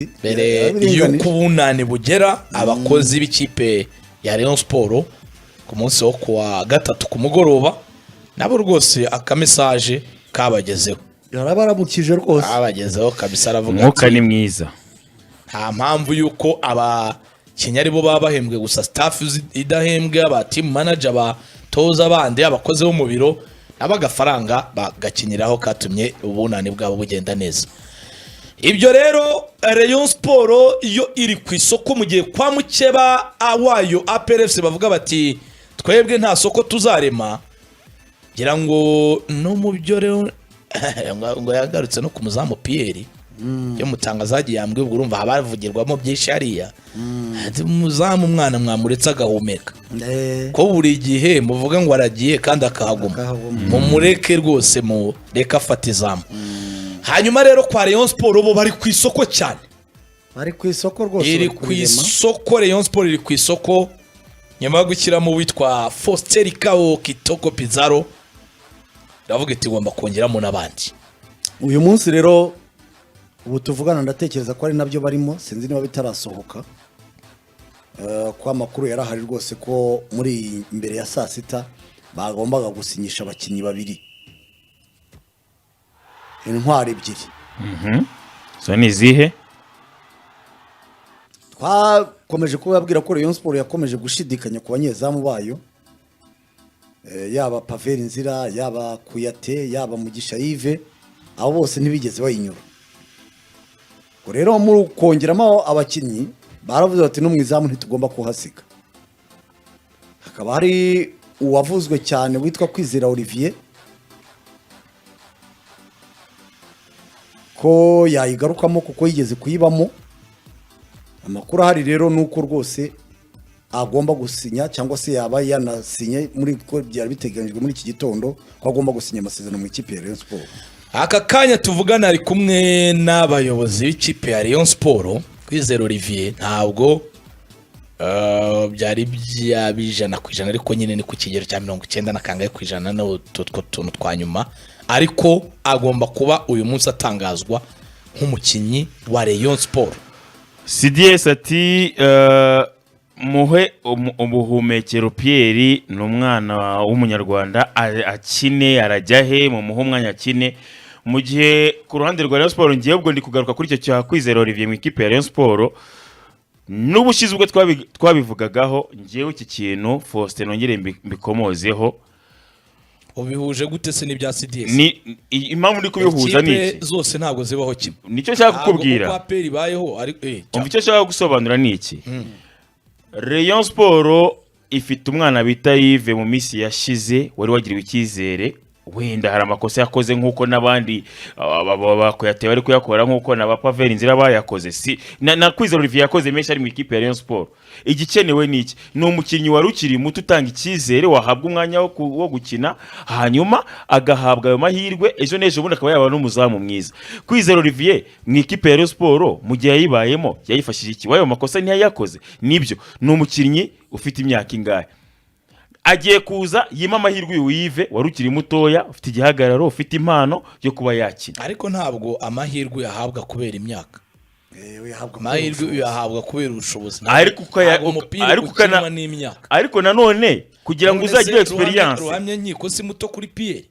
mbere yuko ubunani bugera abakozi b'ikipe ya Rayon Sport ku munsi wo kuwa gatatu ku mugoroba nabo rwose akamesaje kabagezeho yarabaramukije rwose abagezeho kabisa aravuga mwuka ni mwiza nta mpamvu yuko abakinyari bo babahembwe gusa staff idahembwe aba team manager abatoza bandi abakozi bo mu biro abagafaranga bagakinyiraho katumye ubunani bwabo bugenda neza. Ibyo rero Rayon Sport iyo iri ku isoko mu gihe kwa mukeba awayo APRFC bavuga bati twebwe nta soko tuzarema gira ngo no mu byo rero ngo yagarutse no ku muzamu Pierre yo mutangazaji yambwe urumva abavugirwamo byinshi hariya muzamu mwana mwamuretse agahumeka ko buri gihe muvuga ngo aragiye kandi akahaguma mu mureke rwose mu reka fatizamu. Hanyuma rero kwa Rayon Sport bo bari ku isoko cyane bari ku isoko rwose iri ku isoko Rayon Sport iri ku isoko nyuma yo gukiramo witwa Foster Kao Kitoko Pizarro ndavuga iti ngomba kongeramo nabandi uyu munsi rero ubu tuvugana ndatekereza ko ari nabyo barimo sinzi niba bitarasohoka kwa makuru yarahari rwose ko muri imbere ya saa sita bagombaga gusinyisha abakinnyi babiri intwari ebyiri so ni zihe twakomeje kubabwira ko Rayon Sport yakomeje gushidikanya ku banyezamu bayo yaba Pavel Nzira yaba Kuyate yaba Mugisha Yves abo bose ntibigeze bayinyura rero muri kongeramo abakinnyi baravuze bati no mwizamu ntitugomba kuhasiga. Hakaba hari uwavuzwe cyane witwa Kwizera Olivier ko yayigarukamo kuko yigeze kuyibamo. Amakuru ahari rero nuko rwose agomba gusinya cyangwa se yaba yanasinye muri ko byari biteganijwe muri iki gitondo ko agomba gusinya amasezerano mu ikipe ya Rayon Sport. Aka kanya tuvugana ari kumwe n'abayobozi b'ikipe ya Rayon Sport Kwizera Olivier ntabwo byari byabijana ku ijana ariko nyine ni ku kigero cya 90 na kangaye ku ijana no tuntu twanyuma ariko agomba kuba uyu munsi atangazwa nk'umukinyi wa Rayon Sport. CDS ati muhe ubuhumekero Pierre n'umwana w'umunyarwanda akine arajyahe mu muhumwanya akine mu gihe ku ruhande rwa Rayon Sport ngiye ubwo ndi kugaruka kuri icyo cya Kwizera Olivier mu ikipe ya Rayon Sport n'ubushyizwe twabivugagaho ngiyewe iki kintu Faustin nongere mbikomozeho ubihuje gute se n'ibya CDS ni impamvu ndi kubihuza niki zose ntabwo zibaho kimwe nicyo nshaka kukubwira kwa Pierre bayeho ari icyo nshaka gusobanura niki Rayon Sport ifite umwana bita Yves mu misi yashize wari wagiriwe icyizere wenda hari amakosa yakoze nkuko nabandi bakoyatewe ari kuyakora nkuko na Pavel Nzira bayakoze si na Kwizera Olivier yakoze menshi ari mu ikipe ya Rayon Sport. Igikenewe niki no umukinyi wari ukiri muto utanga icyizere wahabwa umwanya wo gukina hanyuma agahabwa ayo mahirwe ejo nejo bundi akaba yaba n'umuzamu mwiza. Kwizera Olivier mu ikipe ya Rayon Sport mu gihe yayibayemo yayifashije iki wayo makosa ntiyayakoze nibyo no umukinyi ufite imyaka ingahe agiye kuza yima amahirwe Yves wari ukiri mutoya ufite igihagararo ufite impano yo kuba yakina ariko ntabwo amahirwe yahabwa kubera imyaka amahirwe yahabwa kubera ubushobozi ariko nanone kugira ngo uzagire experience ruhamye nyiko si muto kuri Pierre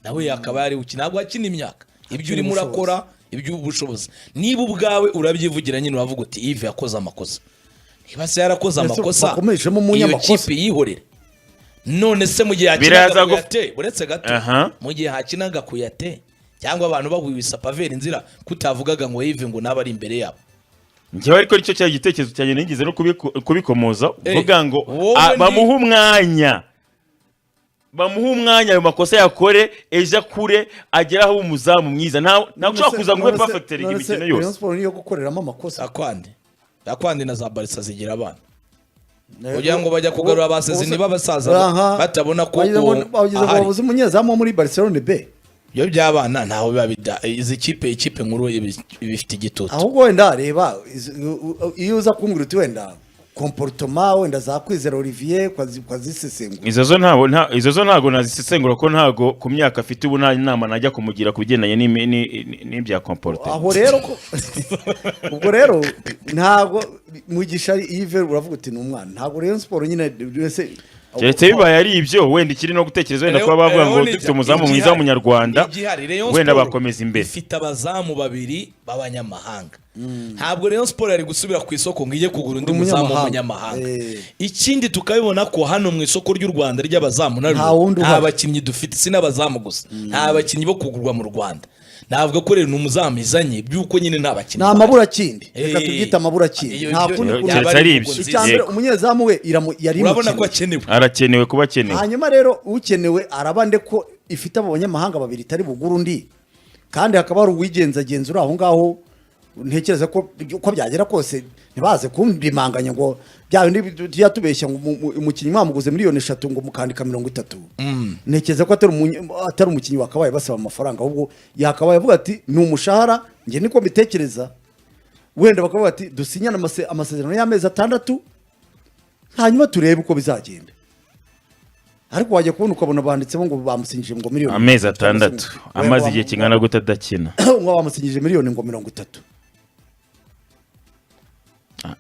nawe yakaba yari ukina ntabwo akina imyaka ibyo uri murakora ibyo ubushobozi niba ubwawe urabyivugira nyine uravuga uti Yves yakoze amakosa niba se yarakoze amakosa iyo kipe yihorere none se mu gihe hakinaga Kuyate uretse gato mu gihe hakinaga Kuyate cyangwa abantu bahwibisa Pavel Nzira kutavugaga ngo Yves ngo naba ari imbere yabo njyewe ariko icyo cya gitekerezo cyane ningize no kubikomoza uvuga ngo bamuha umwanya ayo makosa yakore ejo kure ageraho umuzamu mwiza nta ushaka kuza ngo ube perfecteri imikino yose Rayon Sport niyo gukoreramo amakosa akwandi na za Barca zigira abana kugira ngo bajya kugarura abasezi niba basaza batabona ko bavuze umunyezamu muri Barcelona B yo byabana ntaho biba izi ikipe nkuru ibifite igitutu ahubwo wenda reba iyo uza kumbwira uti wenda comportement wenda za Kwizera Olivier kwa zisesengura. Izo zo ntago nazisesengura ko ntago ku myaka afite ubu nta inama najya kumugira kugendanye n'ibya comportement. Aho rero ubwo rero ntago Mugisha Yves uravuga uti n'umwana ntago Rayon Sport nyine wese keretse bibaye ari ibyo wenda ikiri no gutekereza wenda kuba bavuga ngo dufite umuzamu mwiza w'umunyarwanda wenda bakomeza imbere. Ifite abazamu babiri b'abanyamahanga. Ntabwo Rayon Sport yari gusubira ku isoko ngo ijye kugura undi muzamu w'umunyamahanga. Ikindi tukabibona ko hano mu isoko ry'u Rwanda ry'abazamu nta bakinnyi dufite, si n'abazamu gusa, nta bakinnyi bo kugurwa mu Rwanda. Navuga ko rero n'umuzamu izanye byuko nyine nta bakinnyi. Nta mabura kindi. Reka tubyita amabura kindi. Nta kundi ari ibyo. Icyambere umunyezamu we yari urabona ko akenewe. Arakenewe kuba akenewe. Hanyuma rero ukenewe arabande ko ifite abanyamahanga babiri tari buguru undi. Kandi hakaba hari uwigenzagenzura aho ngaho ntekereza ko uko byagera kose ntibaze kumbimanganya ngo bya bindi yatubeshya ngo umukinnyi mwamuguze miliyoni 3 ngo mukandika 30. Ntekereza ko atari umukinnyi wakabaye basaba amafaranga ahubwo yakabaye avuga ati ni umushahara nge niko mbitekereza wenda bakavuga ati dusinyana amasezerano y'amezi 6 hanyuma turebe uko bizagenda. Ariko wajya kubona ukabona banditsemo ngo bamusinyije ngo miliyoni amezi 6 amazi igihe kingana gute adakina ngo bamusinyije miliyoni ngo 30.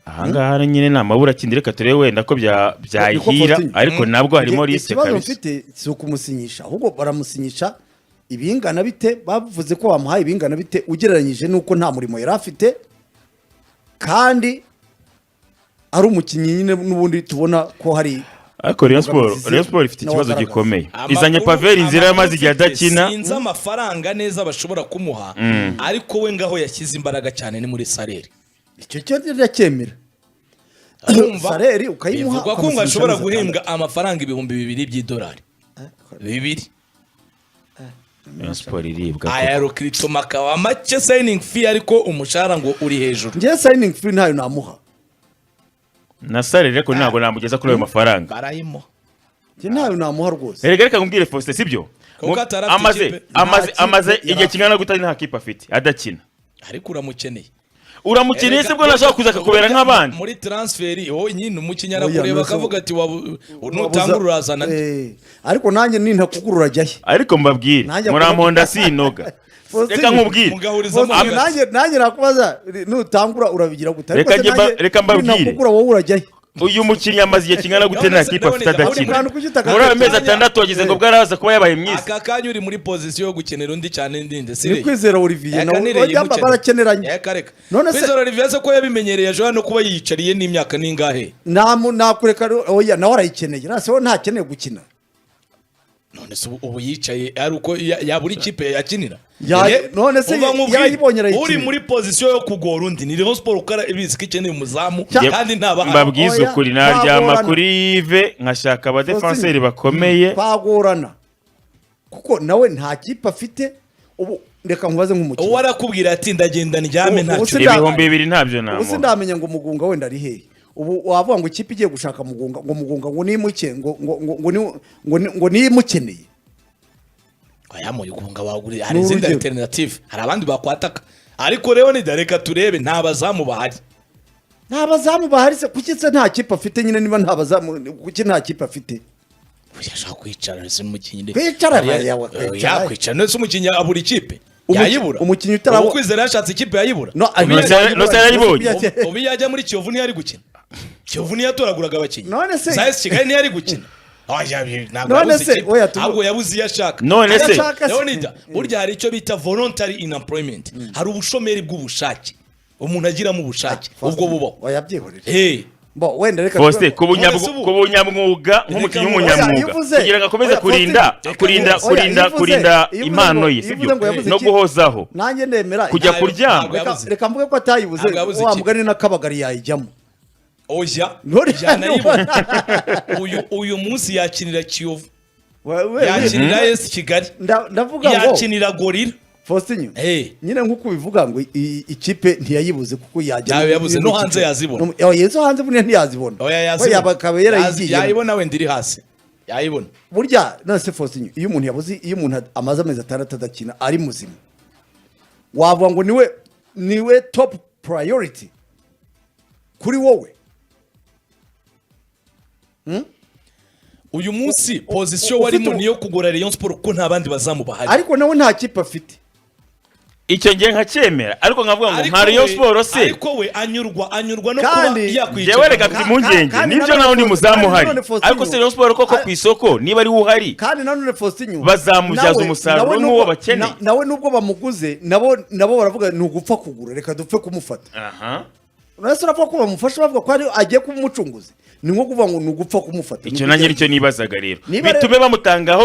Ahangaha nyine nta mabura kindi reka turebe wenda ko byahira ariko nabwo harimo risk kabisa. Mfite si ukumusinyisha ahubwo baramusinyisha ibingana bite, bavuze ko bamuhaye ibingana bite ugereranyije nuko nta murimo yari afite kandi ari umukinnyi nyine n'ubundi tubona ko hari. Ariko Rayon Sport ifite ikibazo gikomeye. Izanye Pavel Inzira yamaze igihe adakina. Sinzi amafaranga neza bashobora kumuha ariko we ngaho yashyize imbaraga cyane ni muri salaire. Icyo cyo ndacyemera. Salaire ukayimuha bivuga ko ngashobora guhembwa amafaranga $2,000 by'idolari. 2. Rayon Sport iribwa. Ayaro crypto makaba make signing fee ariko umushahara ngo uri hejuru. Ngiye signing fee ntayo namuha. Na salaire ko ntabwo namugeza kuri ayo mafaranga. Barayimo. Ngiye ntayo namuha rwose. Reka kumbwire Faustin sibyo? Amaze igihe kingana gutari nta kipe afite adakina. Ariko uramukeneye. Uramukeneye se bwo nashaka kuza kakubera nk'abandi muri transfer nyine umukinnyi arakureba akavuga ati nutanga urazana. Ariko nanjye nintakugurura jyahe. Ariko mbabwire muramponda sinoga. Reka nkubwire nanjye nakubaza nutangura urabigira gute. Reka mbabwire nakugura wowe urajyahe. Uyu mukinnyi amaze igihe kingana gute nta kipe afite adakina muri amezi 6 wagize ngo bwaraza kuba yabaye mwiza. Aka kanya uri muri position yo gukenera undi cyane ndinde sire. Ni Kwizera Olivier nawe barakeneranye. None se Kwizera Olivier se ko yabimenyereye ejo no kuba yiyicariye n'imyaka ningahe. Nakureka oya nawe arayikeneye nase nta keneye gukina. None se ubu yicaye ari uko yaburi kipe yakinira. None se yarayibonyera iki uri muri position yo kugora undi ni Rayon Sport ukara ibizi kikeneye umuzamu kandi ntaba mbabwiza ukuri naryama kuri Yves nkashaka aba defenseur bakomeye bagorana kuko nawe nta kipe afite ubu reka nkubaze nk'umukino uwo arakubwira ati ndagenda ndyame nta cyo $2,000 ntabyo namo ubu ndamenya ngo Mugunga wenda ari hehe ubu wavuga ngo ikipe igiye gushaka Mugunga ngo nimuke ngo nimukeneye ayamoye Mugunga baguri hari izindi alternative hari abandi bakwataka ariko rero ni dareka turebe nta bazamu bahari se kuki se nta kipe afite nyine niba nta bazamu kuki nta kipe afite yashaka kwicara se umukinnyi kwicara yakwicara nese umukinnyi abura ikipe yayibura umukinnyi utarabo Kwizera yashatse ikipe yayibura no yarayibonye ubu yajya muri Kiyovu ntiyari gukina Kiyovu niyatoraguraga abakinnyi none se Zayes Kigali ntiyari gukina none se oya ahubwo yabuze yashaka none se Leonida burya hari icyo bita voluntary unemployment hari ubushomeri bw'ubushake umuntu agira mu bushake ubwo bubaho wayabyihorera bo wenda reka Faustin kubunyamwuga nk'umukinnyi w'umunyamwuga kugira ngo akomeze kurinda impano ye sibyo no guhozaho nanjye nemera kujya kuryama reka mvuge ko atayibuze wa mugani n'akabagari yayijyamo oya uyu munsi yakinira Kiyovu yakinira AS Kigali ndavuga ngo yakinira Gorilla Faustin nyine nkuko bivuga ngo ikipe ntiyayibuze kuko yabuze no hanze yazibona yezo hanze bunye ntiyazibona oya bakabera yigiye yayibona wenda iri hasi yayibona burya nase Faustin iyo umuntu amaze amezi 6 adakina ari muzima wavuga ngo niwe top priority kuri wowe uyu munsi position warimo niyo kugura Rayon Sport ko nta bandi bazamu bahari ariko nawe nta kipe afite icyo ngiye nkacyemera ariko nkavuga ngo nka Rayon Sport se ariko we anyurwa no kuba yakwicara jewe reka impungenge nibyo naho ndi muzamu hari ariko se Rayon Sport koko ku isoko niba ari uhari kandi nanone Faustin bazamubyaza umusaruro n'uwo bakeneye nawe nubwo bamuguze nabo baravuga ni ugupfa kugura reka dupfe kumufata uretse uravuga ko bamufasha bavuga ko ari agiye kumucunguza ni nko kuvuga ngo ni ugupfa kumufata icyo nanjye nicyo nibazaga rero bitume bamutangaho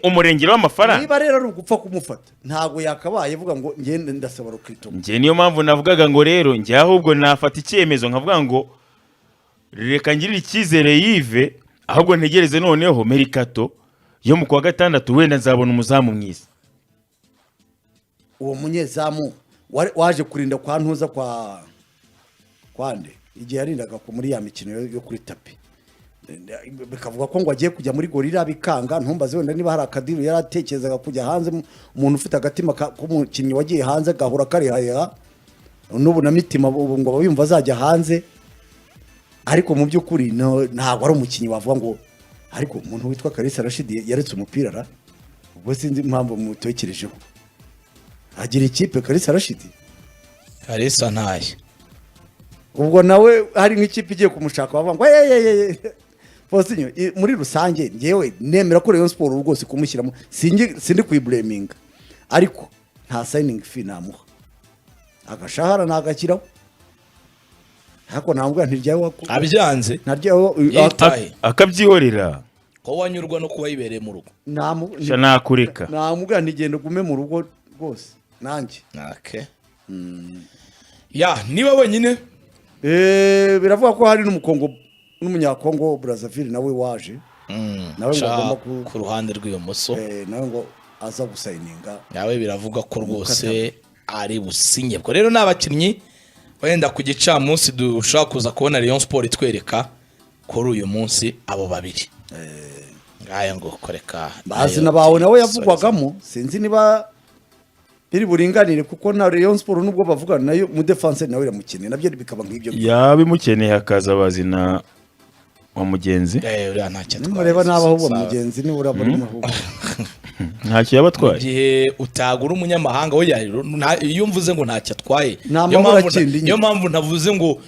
umurengero w'amafaranga niba rero ari ugupfa kumufata ntago yakabaye avuga ngo ngende ndasaba Rukristo njye niyo mpamvu navugaga ngo rero njye ahubwo nafata icyemezo nkavuga ngo reka ngirire icyizere Yves ahubwo ntegereze noneho Mercato yo mu kwa gatandatu wenda nzabona umuzamu mwiza uwo munyezamu waje kurinda kwa ntuza kwande igihe yarindaga ko muri ya mikino yo kuri tapi bikavuga ko ngo agiye kujya muri gorira bikanga ntumbaze wenda niba hari akadiru yaratekerezaga kujya hanze umuntu ufite agatima k'umukinnyi wagiye hanze gahura karihaya n'ubu na mitima ngo bayumva azajya hanze ariko mu by'ukuri ntabwo ari umukinnyi wavuga ngo ariko umuntu witwa Kalisa Rashid yaretse umupira ra ubwo sinzi impamvu mutekerejeho agira ikipe Kalisa Rashid Kalisa ntaye ubwo nawe hari nk'ikipe igiye kumushaka bavuga ngo Faustin muri rusange ngewe nemera ko Rayon Sport rwose kumushyiramo sindi kuyibleminga ariko nta signing fee namuha agashahara nagakiraho hako nambwa ntiryawe abyanze ntaryawe akabyihorera ko wanyurwa no kuba yibereye mu rugo nakureka namuga ntigende gume mu rugo rwose nanjye ya niba wenyine biravuga ko hari n'umunyakongo Brazzaville nawe waje nawe ngo agomba ku ruhande rw'ibumoso nawe ngo aza gusayininga nawe biravuga ko rwose ari businye bwo rero n'abakinnyi wenda ku gicamunsi dushaka kuza kubona Rayon Sport itwereka kuri uyu munsi abo babiri ngaya ngo koreka bazina bawe nawe yavugwagamo sinzi niba biri buringanire kuko na Rayon Sport nubwo bavugana nayo mu defense nawe iramukeneye nabyo bikaba nk'ibyo yabimukeneye hakaza bazina wa mugenzi uriya ntacyo atwaye nimureba nabaho uwo mugenzi ni urabari mahubwo ntacyo yabatwaye igihe utagura umunyamahanga we iyo mvuze ngo ntacyo atwaye niyo mpamvu navuze ngo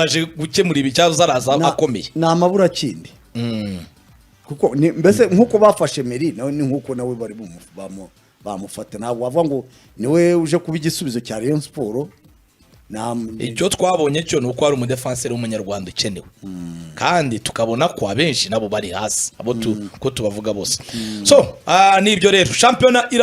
aje gukemura ibibazo zaraza akomeye ni amabura kindi kuko mbese nkuko bafashe Meri nawe ni nkuko nawe bari bamufata ntabwo wavuga ngo niwe uje kuba igisubizo cya Rayon Sport icyo twabonye cyo ni uko hari umudefenseri w'umunyarwanda ukenewe kandi tukabona ko abenshi nabo bari hasi abo ko tubavuga bose so nibyo rero shampiyona